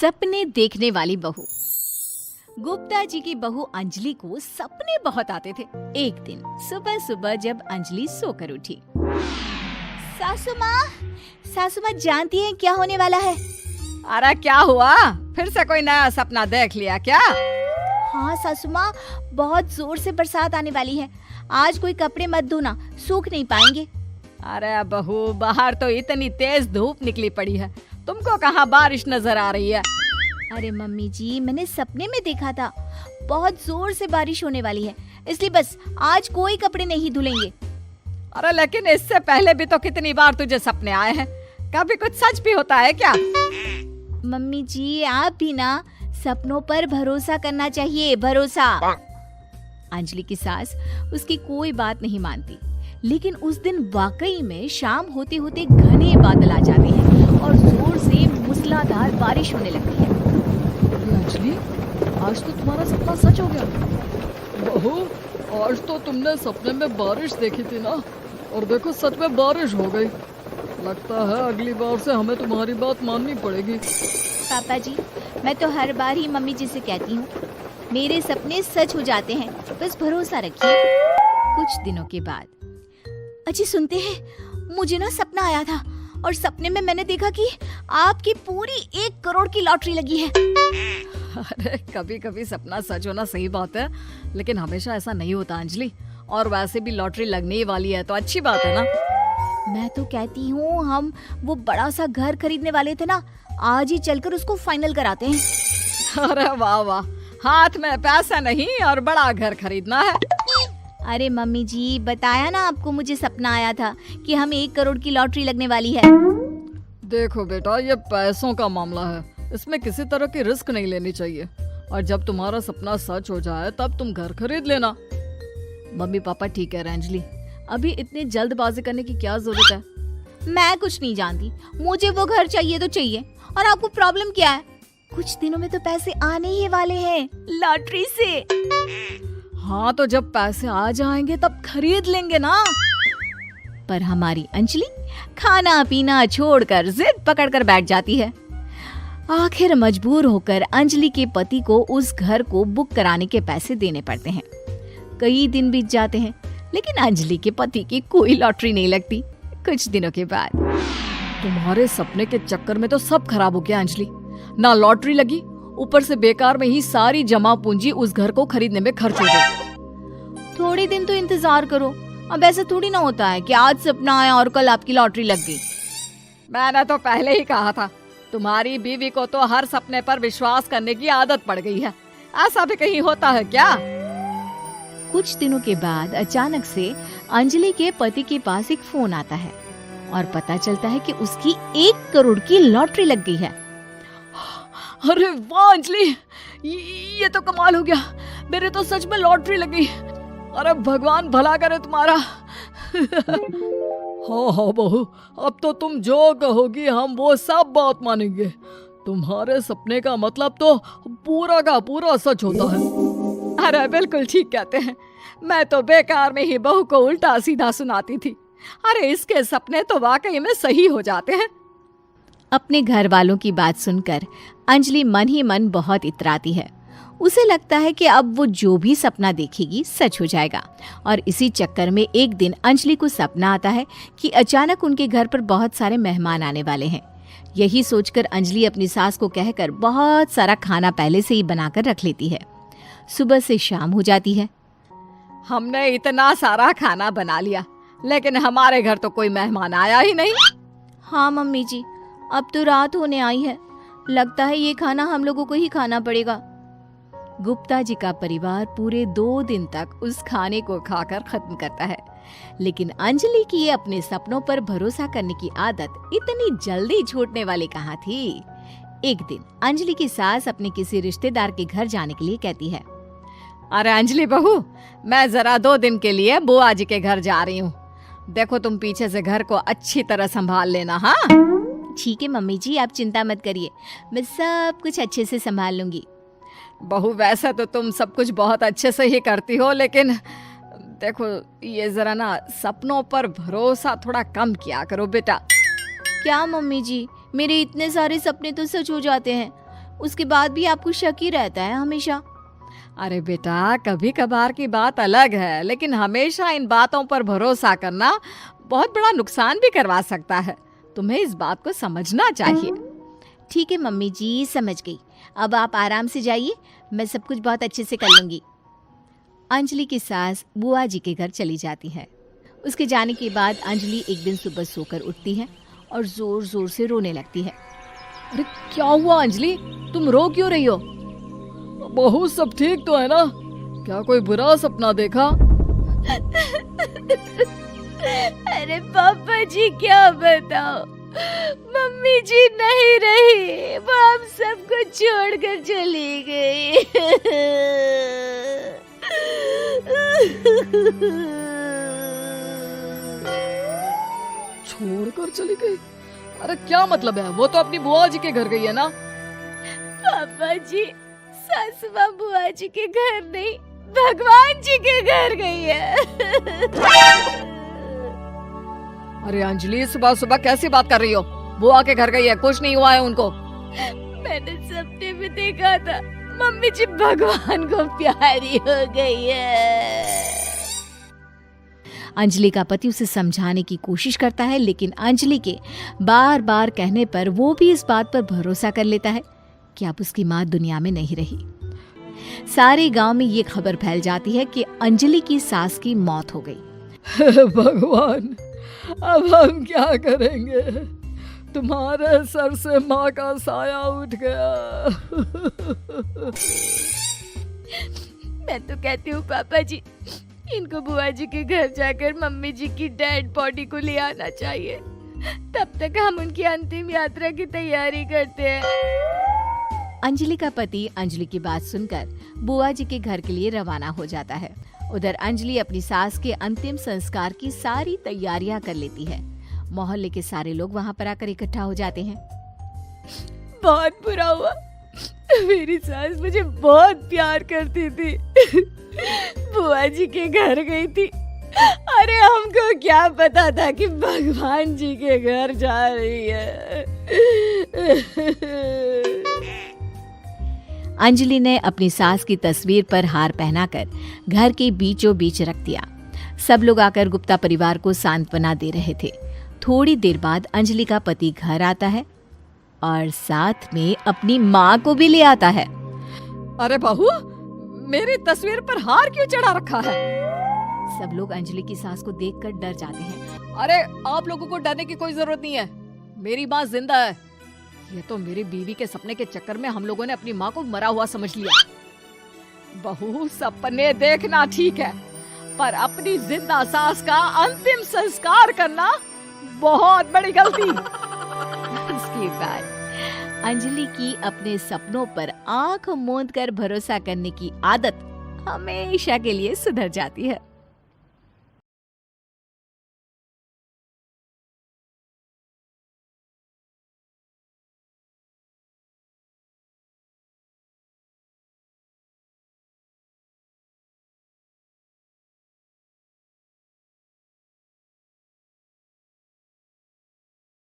सपने देखने वाली बहू। गुप्ता जी की बहू अंजलि को सपने बहुत आते थे। एक दिन सुबह सुबह जब अंजलि सोकर उठी, सासू माँ जानती हैं क्या होने वाला है? अरे क्या हुआ, फिर से कोई नया सपना देख लिया क्या? हाँ सासू माँ, बहुत जोर से बरसात आने वाली है। आज कोई कपड़े मत धोना, सूख नहीं पाएंगे। अरे बहू, बाहर तो इतनी तेज धूप निकली पड़ी है, तुमको कहाँ बारिश नजर आ रही है? अरे मम्मी जी, मैंने सपने में देखा था बहुत जोर से बारिश होने वाली है, इसलिए बस आज कोई कपड़े नहीं धुलेंगे। अरे लेकिन इससे पहले भी तो कितनी बार तुझे सपने आए हैं, कभी कुछ सच भी होता है क्या? मम्मी जी, आप भी ना सपनों पर भरोसा करना चाहिए, भरोसा। अंजलि की सास उसकी कोई बात नहीं मानती, लेकिन उस दिन वाकई में शाम होते होते घने बादल आ जाते हैं और जोर से मूसलाधार बारिश होने लगती है। अंजलि, आज तो तुम्हारा सपना सच हो गया। बहू, आज तो तुमने सपने में बारिश देखी थी ना, और देखो सच में बारिश हो गई। लगता है अगली बार से हमें तुम्हारी बात माननी पड़ेगी। पापा जी, मैं तो हर बार ही मम्मी जी से कहती हूँ, मेरे सपने सच हो जाते हैं, बस भरोसा रखिए। कुछ दिनों के बाद, अजी सुनते हैं, मुझे ना सपना आया था और सपने में मैंने देखा कि आपकी पूरी 1 करोड़ की लॉटरी लगी है। अरे कभी कभी सपना सच होना सही बात है, लेकिन हमेशा ऐसा नहीं होता अंजलि। और वैसे भी लॉटरी लगने ही वाली है तो अच्छी बात है ना। मैं तो कहती हूँ, हम वो बड़ा सा घर खरीदने वाले थे ना, आज ही चलकर उसको फाइनल कराते हैं। अरे वाह वाह, हाथ में पैसा नहीं और बड़ा घर खरीदना है। अरे मम्मी जी, बताया ना आपको, मुझे सपना आया था कि हम 1 करोड़ की लॉटरी लगने वाली है। देखो बेटा, ये पैसों का मामला है, इसमें किसी तरह की रिस्क नहीं लेनी चाहिए। और जब तुम्हारा सपना सच हो जाए तब तुम घर खरीद लेना। मम्मी पापा ठीक है अंजलि, अभी इतनी जल्दबाजी करने की क्या जरूरत है? मैं कुछ नहीं जानती, मुझे वो घर चाहिए तो चाहिए। और आपको प्रॉब्लम क्या है? कुछ दिनों में तो पैसे आने ही वाले हैं लॉटरी से। हाँ, तो जब पैसे आ जाएंगे तब खरीद लेंगे ना। पर हमारी अंजलि खाना पीना छोड़कर जिद पकड़कर बैठ जाती है। आखिर मजबूर होकर अंजलि के पति को उस घर को बुक कराने के पैसे देने पड़ते हैं। कई दिन बीत जाते हैं, लेकिन अंजलि के पति की कोई लॉटरी नहीं लगती। कुछ दिनों के बाद, तुम्हारे सपने के चक्कर में तो सब खराब हो गया अंजलि। ना लॉटरी लगी, ऊपर से बेकार में ही सारी जमा पूंजी उस घर को खरीदने में खर्च हो गई। थोड़ी दिन तो इंतजार करो, अब ऐसा थोड़ी ना होता है कि आज सपना आया और कल आपकी लॉटरी लग गई। मैंने तो पहले ही कहा था, तुम्हारी बीवी को तो हर सपने पर विश्वास करने की आदत पड़ गई है। ऐसा भी कहीं होता है क्या? कुछ दिनों के बाद अचानक से अंजलि के पति के पास एक फोन आता है और पता चलता है कि उसकी 1 करोड़ की लॉटरी लग गई है। अरे वाह अंजलि, ये तो कमाल हो गया, मेरे तो सच में लॉटरी लगी। अरे भगवान भला करे तुम्हारा। हाँ हाँ बहू, अब तो तुम जो कहोगी हम वो सब बात मानेंगे। तुम्हारे सपने का मतलब तो पूरा का पूरा सच होता है। अरे बिल्कुल ठीक कहते हैं, मैं तो बेकार में ही बहू को उल्टा सीधा सुनाती थी। अरे इसके सपने तो वाकई में सही हो जाते हैं। अपने घर वालों की बात सुनकर अंजलि मन ही मन बहुत इतराती है। उसे लगता है कि अब वो जो भी सपना देखेगी सच हो जाएगा। और इसी चक्कर में एक दिन अंजलि को सपना आता है कि अचानक उनके घर पर बहुत सारे मेहमान आने वाले हैं। यही सोचकर अंजलि अपनी सास को कहकर बहुत सारा खाना पहले से ही बनाकर रख लेती है। सुबह से शाम हो जाती है। हमने इतना सारा खाना बना लिया, लेकिन हमारे घर तो कोई मेहमान आया ही नहीं। हाँ मम्मी जी, अब तो रात होने आई है, लगता है ये खाना हम लोगों को ही खाना पड़ेगा। गुप्ता जी का परिवार पूरे 2 दिन तक उस खाने को खाकर खत्म करता है, लेकिन अंजलि की ये अपने सपनों पर भरोसा करने की आदत इतनी जल्दी छूटने वाली कहाँ थी। एक दिन अंजलि की सास अपने किसी रिश्तेदार के घर जाने के लिए कहती है, अरे अंजलि बहू, मैं जरा 2 दिन के लिए बुआ जी के घर जा रही हूँ। देखो तुम पीछे से घर को अच्छी तरह संभाल लेना। हाँ ठीक है मम्मी जी, आप चिंता मत kariye, मैं सब कुछ अच्छे से संभाल लूंगी। बहू, वैसे तो तुम सब कुछ बहुत अच्छे से ही करती हो, लेकिन देखो ये जरा ना सपनों पर भरोसा थोड़ा कम किया करो बेटा। क्या मम्मी जी, मेरे इतने सारे सपने तो सच हो जाते हैं, उसके बाद भी आपको शक ही रहता है हमेशा। अरे बेटा, कभी कभार की बात अलग है, लेकिन हमेशा इन बातों पर भरोसा करना बहुत बड़ा नुकसान भी करवा सकता है। तुम्हें इस बात को समझना चाहिए। ठीक है मम्मी जी, समझ गई। अब आप आराम से जाइए, मैं सब कुछ बहुत अच्छे से कर लूंगी। अंजलि की सास बुआ जी के घर चली जाती है। उसके जाने के बाद अंजलि एक दिन सुबह सोकर उठती है और जोर जोर से रोने लगती है। अरे क्या हुआ अंजलि, तुम रो क्यों रही हो? बहू सब ठीक तो है ना? क्या कोई बुरा सपना देखा? अरे पापा जी क्या बताओ, मम्मी जी नहीं रही, वो हम सबको छोड़कर चली गई। छोड़कर चली गई? अरे क्या मतलब है? वो तो अपनी बुआ जी के घर गई है ना? पापा जी, सासू माँ बुआ जी के घर नहीं, भगवान जी के घर गई है। अरे अंजलि, सुबह सुबह कैसी बात कर रही हो? बुआ के घर गई है, कुछ नहीं हुआ है उनको। मैंने सपने में देखा था, मम्मी जी भगवान को प्यारी हो गई है। अंजलि का पति उसे समझाने की कोशिश करता है, लेकिन अंजलि के बार बार कहने पर वो भी इस बात पर भरोसा कर लेता है कि अब उसकी माँ दुनिया में नहीं रही। सारे गांव में ये खबर फैल जाती है कि अंजलि की सास की मौत हो गई। भगवान, अब हम क्या करेंगे? तुम्हारे सर से माँ का साया उठ गया। मैं तो कहती हूँ पापा जी, इनको बुआ जी के घर जाकर मम्मी जी की डेड बॉडी को ले आना चाहिए, तब तक हम उनकी अंतिम यात्रा की तैयारी करते हैं। अंजलि का पति अंजलि की बात सुनकर बुआ जी के घर के लिए रवाना हो जाता है। उधर अंजलि अपनी सास के अंतिम संस्कार की सारी तैयारियां कर लेती है। मोहल्ले के सारे लोग वहां पर आकर इकट्ठा हो जाते हैं। बहुत बुरा हुआ, मेरी सास मुझे बहुत प्यार करती थी, बुआ जी के घर गई थी। अरे हमको क्या पता था कि भगवान जी के घर जा रही है। अंजलि ने अपनी सास की तस्वीर पर हार पहनाकर घर के बीचों बीच रख दिया। सब लोग आकर गुप्ता परिवार को सांत्वना दे रहे थे। थोड़ी देर बाद अंजलि का पति घर आता है और साथ में अपनी माँ को भी ले आता है। अरे बहू, मेरी तस्वीर पर हार क्यों चढ़ा रखा है? सब लोग अंजलि की सास को देखकर डर जाते हैं। अरे आप लोगों को डरने की कोई जरूरत नहीं है, मेरी माँ जिंदा है। ये तो मेरी बीवी के सपने के चक्कर में हम लोगों ने अपनी माँ को मरा हुआ समझ लिया। बहू, सपने देखना ठीक है, पर अपनी जिंदा सास का अंतिम संस्कार करना बहुत बड़ी गलती। इसके बाद अंजलि की अपने सपनों पर आंख मूंद कर भरोसा करने की आदत हमेशा के लिए सुधर जाती है।